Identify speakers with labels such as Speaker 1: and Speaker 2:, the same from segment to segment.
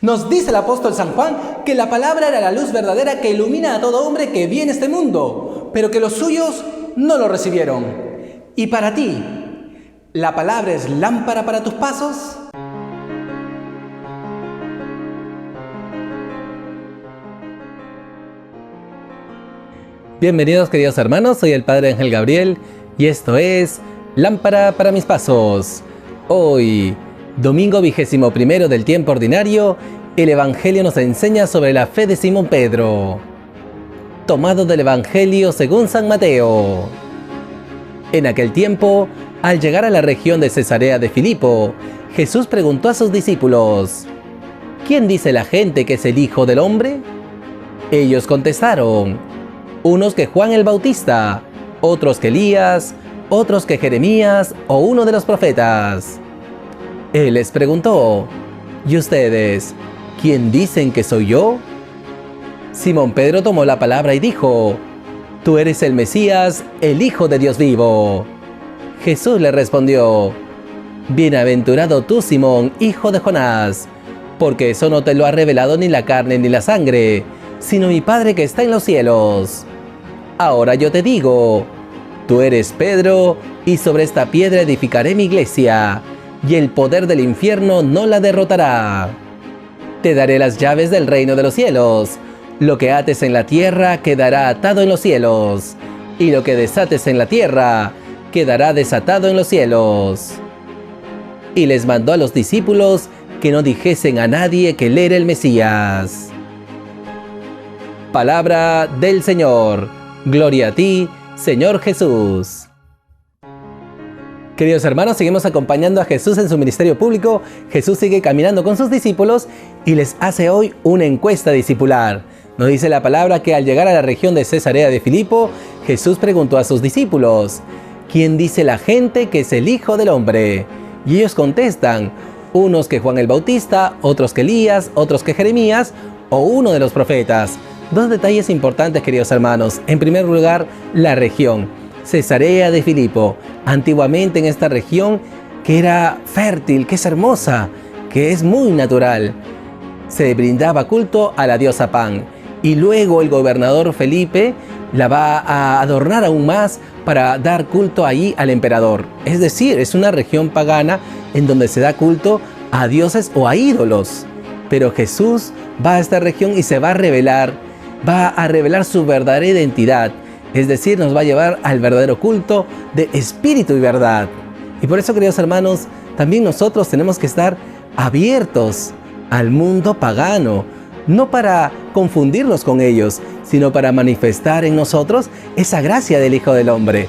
Speaker 1: Nos dice el apóstol San Juan que la palabra era la luz verdadera que ilumina a todo hombre que viene a este mundo, pero que los suyos no lo recibieron. Y para ti, ¿la palabra es lámpara para tus pasos?
Speaker 2: Bienvenidos queridos hermanos, soy el Padre Ángel Gabriel y esto es Lámpara para mis pasos. Hoy, domingo 21 del tiempo ordinario, el Evangelio nos enseña sobre la fe de Simón Pedro. Tomado del Evangelio según San Mateo. En aquel tiempo, al llegar a la región de Cesarea de Filipo, Jesús preguntó a sus discípulos: ¿Quién dice la gente que es el Hijo del Hombre? Ellos contestaron: unos que Juan el Bautista, otros que Elías, otros que Jeremías o uno de los profetas. Él les preguntó: ¿y ustedes, quién dicen que soy yo? Simón Pedro tomó la palabra y dijo: Tú eres el Mesías, el Hijo de Dios vivo. Jesús le respondió: Bienaventurado tú, Simón, hijo de Jonás, porque eso no te lo ha revelado ni la carne ni la sangre, sino mi Padre que está en los cielos. Ahora yo te digo, tú eres Pedro, y sobre esta piedra edificaré mi iglesia, y el poder del infierno no la derrotará. Te daré las llaves del reino de los cielos. Lo que ates en la tierra quedará atado en los cielos, y lo que desates en la tierra quedará desatado en los cielos. Y les mandó a los discípulos que no dijesen a nadie que él era el Mesías. Palabra del Señor. Gloria a ti, Señor Jesús. Queridos hermanos, seguimos acompañando a Jesús en su ministerio público. Jesús sigue caminando con sus discípulos y les hace hoy una encuesta discipular. Nos dice la palabra que al llegar a la región de Cesarea de Filipo, Jesús preguntó a sus discípulos: ¿quién dice la gente que es el Hijo del Hombre? Y ellos contestan: unos que Juan el Bautista, otros que Elías, otros que Jeremías o uno de los profetas. Dos detalles importantes, queridos hermanos. En primer lugar, la región. Cesarea de Filipo. Antiguamente en esta región, que era fértil, que es hermosa, que es muy natural, se brindaba culto a la diosa Pan. Y luego el gobernador Felipe la va a adornar aún más para dar culto ahí al emperador. Es decir, es una región pagana en donde se da culto a dioses o a ídolos. Pero Jesús va a esta región y se va a revelar su verdadera identidad. Es decir, nos va a llevar al verdadero culto de espíritu y verdad. Y por eso, queridos hermanos, también nosotros tenemos que estar abiertos al mundo pagano, no para confundirnos con ellos, sino para manifestar en nosotros esa gracia del Hijo del Hombre,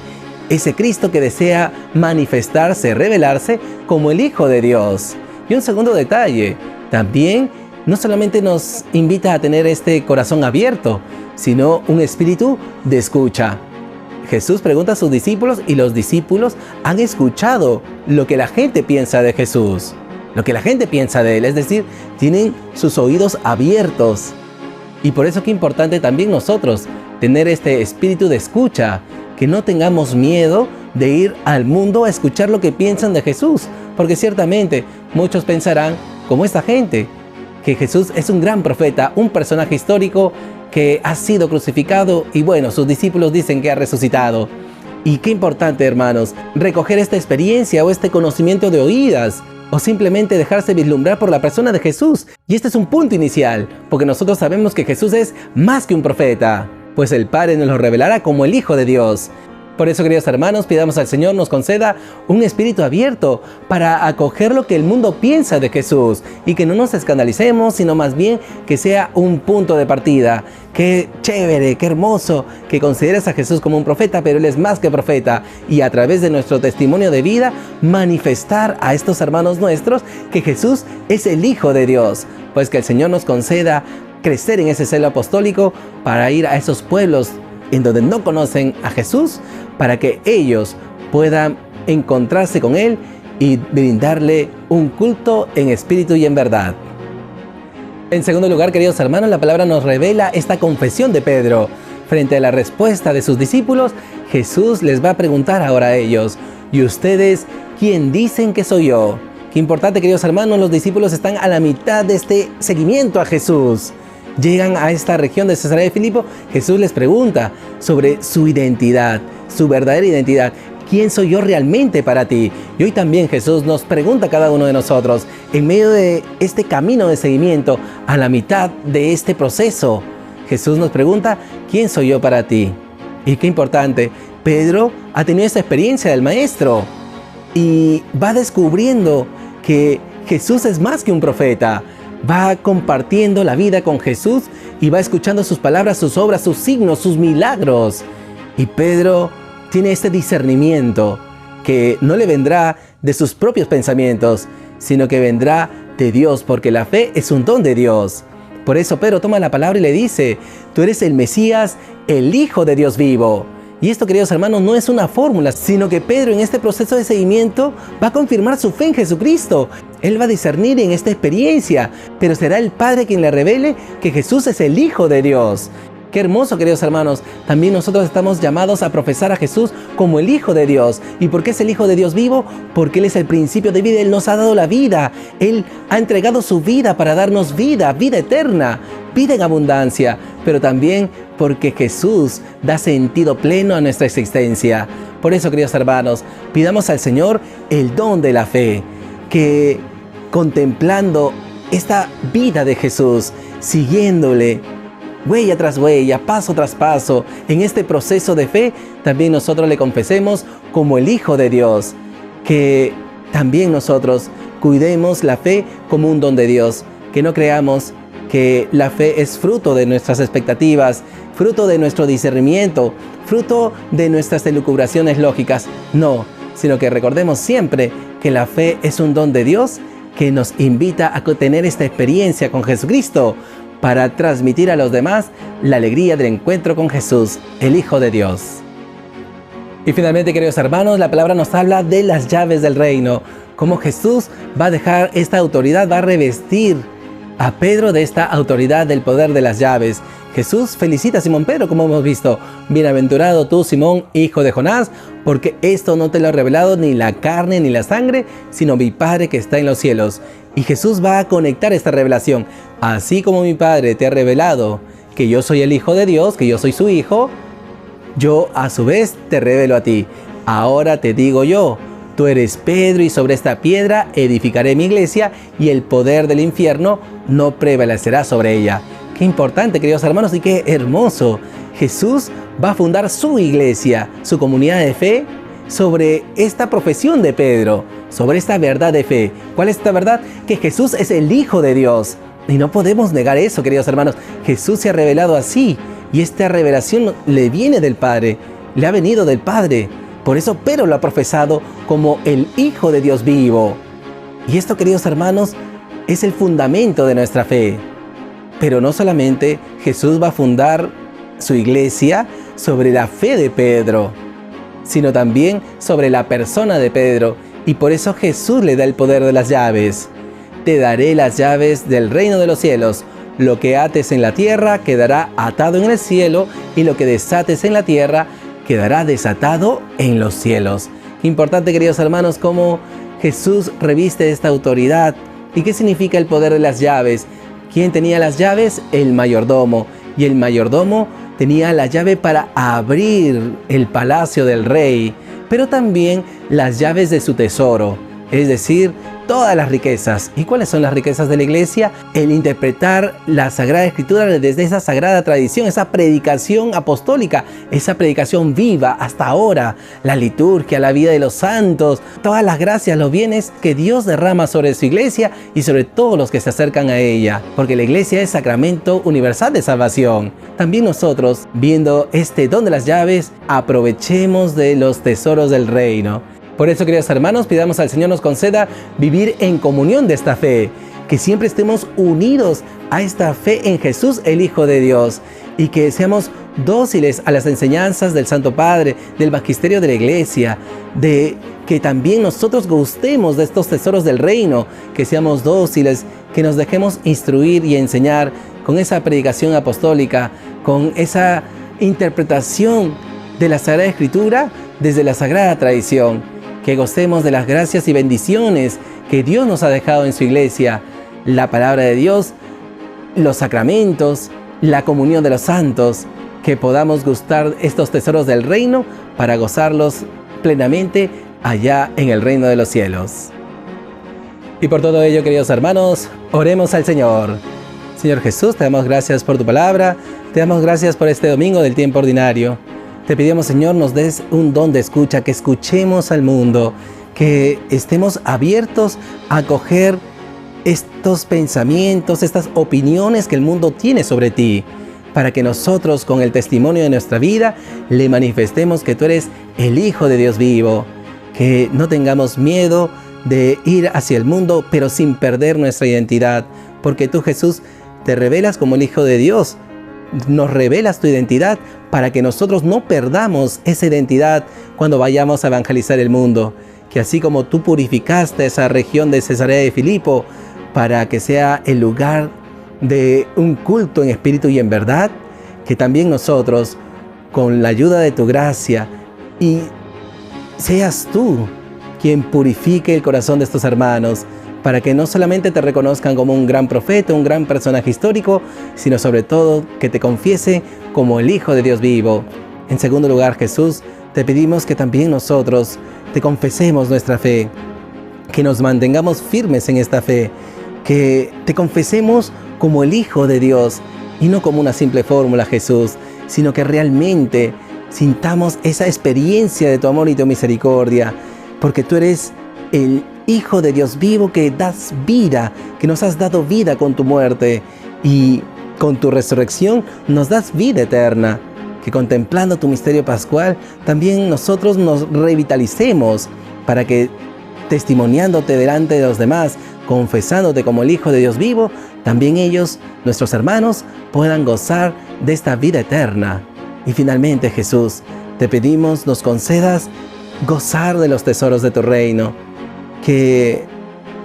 Speaker 2: ese Cristo que desea manifestarse, revelarse como el Hijo de Dios. Y un segundo detalle, también no solamente nos invita a tener este corazón abierto, sino un espíritu de escucha. Jesús pregunta a sus discípulos y los discípulos han escuchado lo que la gente piensa de Jesús, lo que la gente piensa de él, es decir, tienen sus oídos abiertos. Y por eso que es importante también nosotros tener este espíritu de escucha, que no tengamos miedo de ir al mundo a escuchar lo que piensan de Jesús, porque ciertamente muchos pensarán, como esta gente, que Jesús es un gran profeta, un personaje histórico que ha sido crucificado y bueno, sus discípulos dicen que ha resucitado. Y qué importante, hermanos, recoger esta experiencia o este conocimiento de oídas, o simplemente dejarse vislumbrar por la persona de Jesús. Y este es un punto inicial, porque nosotros sabemos que Jesús es más que un profeta, pues el Padre nos lo revelará como el Hijo de Dios. Por eso, queridos hermanos, pidamos al Señor nos conceda un espíritu abierto para acoger lo que el mundo piensa de Jesús y que no nos escandalicemos, sino más bien que sea un punto de partida. Qué chévere, qué hermoso que consideres a Jesús como un profeta, pero Él es más que profeta, y a través de nuestro testimonio de vida manifestar a estos hermanos nuestros que Jesús es el Hijo de Dios. Pues que el Señor nos conceda crecer en ese celo apostólico para ir a esos pueblos en donde no conocen a Jesús, para que ellos puedan encontrarse con Él y brindarle un culto en espíritu y en verdad. En segundo lugar, queridos hermanos, la palabra nos revela esta confesión de Pedro. Frente a la respuesta de sus discípulos, Jesús les va a preguntar ahora a ellos: ¿y ustedes quién dicen que soy yo? Qué importante, queridos hermanos, los discípulos están a la mitad de este seguimiento a Jesús. Llegan a esta región de Cesarea de Filipo. Jesús les pregunta sobre su identidad, su verdadera identidad. ¿Quién soy yo realmente para ti? Y hoy también Jesús nos pregunta a cada uno de nosotros, en medio de este camino de seguimiento, a la mitad de este proceso, Jesús nos pregunta, ¿quién soy yo para ti? Y qué importante, Pedro ha tenido esta experiencia del Maestro y va descubriendo que Jesús es más que un profeta. Va compartiendo la vida con Jesús y va escuchando sus palabras, sus obras, sus signos, sus milagros. Y Pedro tiene este discernimiento que no le vendrá de sus propios pensamientos, sino que vendrá de Dios, porque la fe es un don de Dios. Por eso Pedro toma la palabra y le dice, tú eres el Mesías, el Hijo de Dios vivo. Y esto, queridos hermanos, no es una fórmula, sino que Pedro en este proceso de seguimiento va a confirmar su fe en Jesucristo. Él va a discernir en esta experiencia, pero será el Padre quien le revele que Jesús es el Hijo de Dios. Qué hermoso, queridos hermanos. También nosotros estamos llamados a profesar a Jesús como el Hijo de Dios. ¿Y por qué es el Hijo de Dios vivo? Porque Él es el principio de vida. Él nos ha dado la vida. Él ha entregado su vida para darnos vida, vida eterna, vida en abundancia. Pero también porque Jesús da sentido pleno a nuestra existencia. Por eso, queridos hermanos, pidamos al Señor el don de la fe, que contemplando esta vida de Jesús, siguiéndole, huella tras huella, paso tras paso, en este proceso de fe, también nosotros le confesemos como el Hijo de Dios. Que también nosotros cuidemos la fe como un don de Dios. Que no creamos que la fe es fruto de nuestras expectativas, fruto de nuestro discernimiento, fruto de nuestras elucubraciones lógicas. No, sino que recordemos siempre que la fe es un don de Dios que nos invita a tener esta experiencia con Jesucristo, para transmitir a los demás la alegría del encuentro con Jesús, el Hijo de Dios. Y finalmente, queridos hermanos, la palabra nos habla de las llaves del reino, cómo Jesús va a dejar esta autoridad, va a revestir a Pedro de esta autoridad del poder de las llaves. Jesús felicita a Simón Pedro, como hemos visto. Bienaventurado tú, Simón, hijo de Jonás, porque esto no te lo ha revelado ni la carne ni la sangre, sino mi Padre que está en los cielos. Y Jesús va a conectar esta revelación. Así como mi Padre te ha revelado que yo soy el Hijo de Dios, que yo soy su Hijo, yo a su vez te revelo a ti. Ahora te digo yo, tú eres Pedro y sobre esta piedra edificaré mi iglesia y el poder del infierno no prevalecerá sobre ella. Qué importante, queridos hermanos, y qué hermoso. Jesús va a fundar su iglesia, su comunidad de fe, sobre esta profesión de Pedro, sobre esta verdad de fe. ¿Cuál es esta verdad? Que Jesús es el Hijo de Dios. Y no podemos negar eso, queridos hermanos. Jesús se ha revelado así, y esta revelación le viene del Padre, le ha venido del Padre. Por eso Pedro lo ha profesado como el Hijo de Dios vivo. Y esto, queridos hermanos, es el fundamento de nuestra fe. Pero no solamente Jesús va a fundar su iglesia sobre la fe de Pedro, sino también sobre la persona de Pedro. Y por eso Jesús le da el poder de las llaves. Te daré las llaves del reino de los cielos. Lo que ates en la tierra quedará atado en el cielo, y lo que desates en la tierra quedará desatado en los cielos. Qué importante, queridos hermanos, cómo Jesús reviste esta autoridad. ¿Y qué significa el poder de las llaves? ¿Quién tenía las llaves? El mayordomo. Y el mayordomo tenía la llave para abrir el palacio del rey, pero también las llaves de su tesoro, es decir, todas las riquezas. ¿Y cuáles son las riquezas de la iglesia? El interpretar la Sagrada Escritura desde esa sagrada tradición, esa predicación apostólica, esa predicación viva hasta ahora, la liturgia, la vida de los santos, todas las gracias, los bienes que Dios derrama sobre su iglesia y sobre todos los que se acercan a ella, porque la iglesia es sacramento universal de salvación. También nosotros, viendo este don de las llaves, aprovechemos de los tesoros del reino. Por eso, queridos hermanos, pidamos al Señor nos conceda vivir en comunión de esta fe, que siempre estemos unidos a esta fe en Jesús, el Hijo de Dios, y que seamos dóciles a las enseñanzas del Santo Padre, del magisterio de la Iglesia, de que también nosotros gustemos de estos tesoros del reino, que seamos dóciles, que nos dejemos instruir y enseñar con esa predicación apostólica, con esa interpretación de la Sagrada Escritura desde la Sagrada Tradición. Que gocemos de las gracias y bendiciones que Dios nos ha dejado en su iglesia, la palabra de Dios, los sacramentos, la comunión de los santos, que podamos gustar estos tesoros del reino para gozarlos plenamente allá en el reino de los cielos. Y por todo ello, queridos hermanos, oremos al Señor. Señor Jesús, te damos gracias por tu palabra, te damos gracias por este domingo del tiempo ordinario. Te pedimos, Señor, nos des un don de escucha, que escuchemos al mundo, que estemos abiertos a acoger estos pensamientos, estas opiniones que el mundo tiene sobre ti, para que nosotros, con el testimonio de nuestra vida, le manifestemos que tú eres el Hijo de Dios vivo, que no tengamos miedo de ir hacia el mundo, pero sin perder nuestra identidad, porque tú, Jesús, te revelas como el Hijo de Dios, nos revelas tu identidad para que nosotros no perdamos esa identidad cuando vayamos a evangelizar el mundo, que así como tú purificaste esa región de Cesarea de Filipo para que sea el lugar de un culto en espíritu y en verdad, que también nosotros, con la ayuda de tu gracia, y seas tú quien purifique el corazón de estos hermanos, para que no solamente te reconozcan como un gran profeta, un gran personaje histórico, sino sobre todo que te confiese como el Hijo de Dios vivo. En segundo lugar, Jesús, te pedimos que también nosotros te confesemos nuestra fe, que nos mantengamos firmes en esta fe, que te confesemos como el Hijo de Dios y no como una simple fórmula, Jesús, sino que realmente sintamos esa experiencia de tu amor y tu misericordia, porque tú eres el Hijo de Dios vivo, que das vida, que nos has dado vida con tu muerte, y con tu resurrección nos das vida eterna, que contemplando tu misterio pascual también nosotros nos revitalicemos, para que testimoniándote delante de los demás, confesándote como el Hijo de Dios vivo, también ellos, nuestros hermanos, puedan gozar de esta vida eterna. Y finalmente, Jesús, te pedimos nos concedas gozar de los tesoros de tu reino, que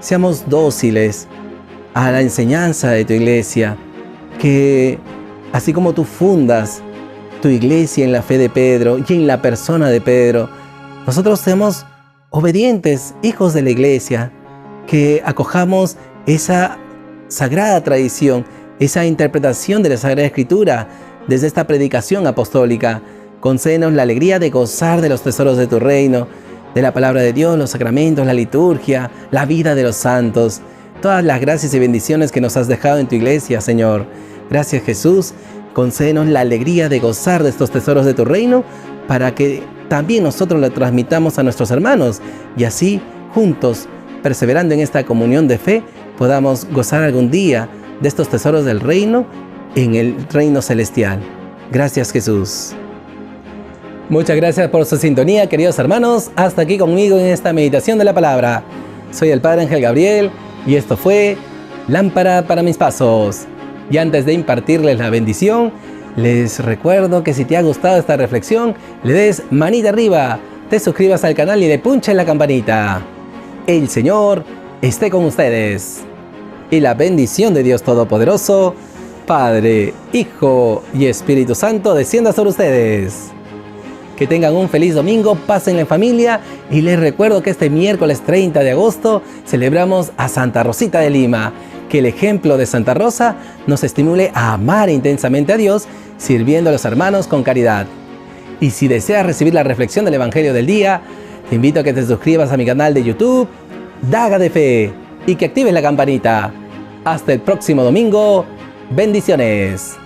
Speaker 2: seamos dóciles a la enseñanza de tu iglesia, que así como tú fundas tu iglesia en la fe de Pedro y en la persona de Pedro, nosotros seamos obedientes, hijos de la iglesia, que acojamos esa sagrada tradición, esa interpretación de la Sagrada Escritura desde esta predicación apostólica. Concédenos la alegría de gozar de los tesoros de tu reino, de la palabra de Dios, los sacramentos, la liturgia, la vida de los santos, todas las gracias y bendiciones que nos has dejado en tu iglesia, Señor. Gracias, Jesús. Concédenos la alegría de gozar de estos tesoros de tu reino, para que también nosotros lo transmitamos a nuestros hermanos, y así, juntos, perseverando en esta comunión de fe, podamos gozar algún día de estos tesoros del reino en el reino celestial. Gracias, Jesús. Muchas gracias por su sintonía, queridos hermanos. Hasta aquí conmigo en esta meditación de la palabra. Soy el Padre Ángel Gabriel y esto fue Lámpara para mis pasos. Y antes de impartirles la bendición, les recuerdo que si te ha gustado esta reflexión, le des manita arriba, te suscribas al canal y le punches la campanita. El Señor esté con ustedes. Y la bendición de Dios Todopoderoso, Padre, Hijo y Espíritu Santo, descienda sobre ustedes. Que tengan un feliz domingo, pásenla en familia, y les recuerdo que este miércoles 30 de agosto celebramos a Santa Rosita de Lima. Que el ejemplo de Santa Rosa nos estimule a amar intensamente a Dios, sirviendo a los hermanos con caridad. Y si deseas recibir la reflexión del Evangelio del día, te invito a que te suscribas a mi canal de YouTube, Daga de Fe, y que actives la campanita. Hasta el próximo domingo. Bendiciones.